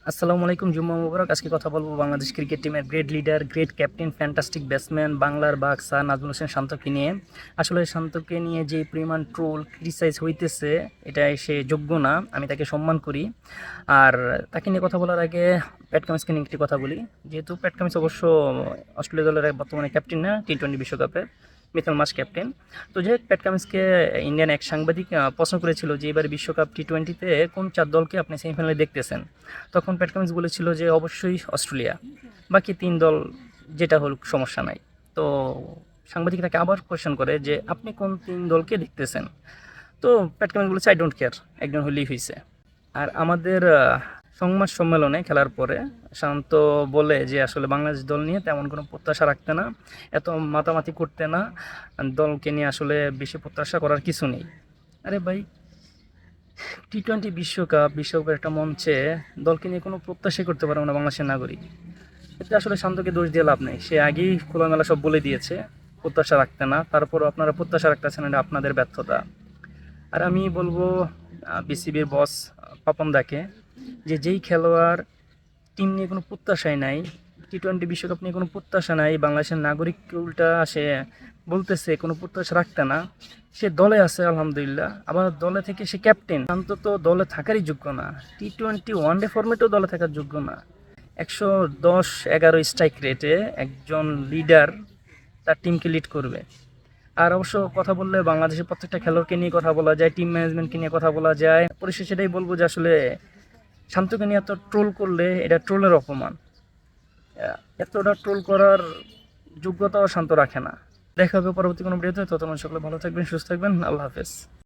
আসসালামু আলাইকুম, জুম্মা মুবারক। আজকে কথা বলবো বাংলাদেশ ক্রিকেট টিমের great leader, great captain, fantastic batsman, বাংলার বাঘ স্যার নাজমুল হোসেন শান্তকে নিয়ে। আসলে শান্তকে নিয়ে যে পরিমাণ ট্রোল ক্রিটিসাইজ হইতেছে, এটা সে যোগ্য না। আমি তাকে সম্মান করি। আর তাকে নিয়ে কথা বলার আগে প্যাট কামিন্সকে নিয়ে একটি কথা বলি। যেহেতু প্যাট কামিন্স অবশ্য অস্ট্রেলিয়া দলের বর্তমানে ক্যাপ্টেন না, টি-20 বিশ্বকাপে মিথেল মাস ক্যাপ্টেন। তো যে প্যাট কামিন্সকে ইন্ডিয়ান এক সাংবাদিক প্রশ্ন করেছিল যে এবার বিশ্বকাপ টি-20-তে কোন 4 দলকে আপনি সেমিফাইনালে দেখতেছেন। তখন প্যাট কামিন্স বলেছিল যে অবশ্যই অস্ট্রেলিয়া, বাকি 3 দল যেটা হল সমস্যা নাই। তো সাংবাদিক তাকে আবার কোয়েশ্চেন করে যে আপনি কোন 3 দলকে দেখতেছেন। তো প্যাট কামিন্স বলেছে আই ডোন্ট কেয়ার, একজন হলেই হয়েছে। আর আমাদের সংবাদ সম্মেলনে খেলার পরে শান্ত বলে যে আসলে বাংলাদেশ দল নিয়ে তেমন কোনো প্রত্যাশা রাখতে না, এত মাতামাতি করতে না, দলকে নিয়ে আসলে বেশি প্রত্যাশা করার কিছু নেই। আরে ভাই, টি-20 বিশ্বকাপের একটা মঞ্চে দলকে নিয়ে কোনো প্রত্যাশাই করতে পারবো না বাংলাদেশের নাগরিক। এতে আসলে শান্তকে দোষ দিয়ে লাভ নেই, সে আগেই খোলামেলা সব বলে দিয়েছে প্রত্যাশা রাখতে না। তারপরও আপনারা প্রত্যাশা রাখতেছেন, এটা আপনাদের ব্যর্থতা। আর আমি বলবো বিসিবির বস পাপন দাকে, যে যেই খেলোয়াড় টিম নিয়ে কোনো প্রত্যাশাই নাই, টি-20 বিশ্বকাপ নিয়ে কোনো প্রত্যাশা নাই, বাংলাদেশের নাগরিক উল্টা সে বলতেছে কোনো প্রত্যাশা রাখতে না, সে দলে আছে আলহামদুলিল্লাহ, আবার দলে থেকে সে ক্যাপ্টেন। অন্তত দলে থাকারই যোগ্য না, টি-20 ওয়ানডে ফরম্যাটেও দলে থাকার যোগ্য না। 110-11 স্ট্রাইক রেটে একজন লিডার তার টিমকে লিড করবে। আর অবশ্য কথা বললে বাংলাদেশের প্রত্যেকটা খেলোয়াড়কে নিয়ে কথা বলা যায়, টিম ম্যানেজমেন্টকে নিয়ে কথা বলা যায়। পরিশেষে সেটাই বলবো যে আসলে শান্তকে নিয়ে এত ট্রোল করলে এটা ট্রোলের অপমান। এতটা ট্রোল করার যোগ্যতাও শান্ত রাখে না। দেখা হবে পরবর্তী কোনো ভিডিওতে। ততক্ষণ সকলে ভালো থাকবেন, সুস্থ থাকবেন। আল্লাহ হাফেজ।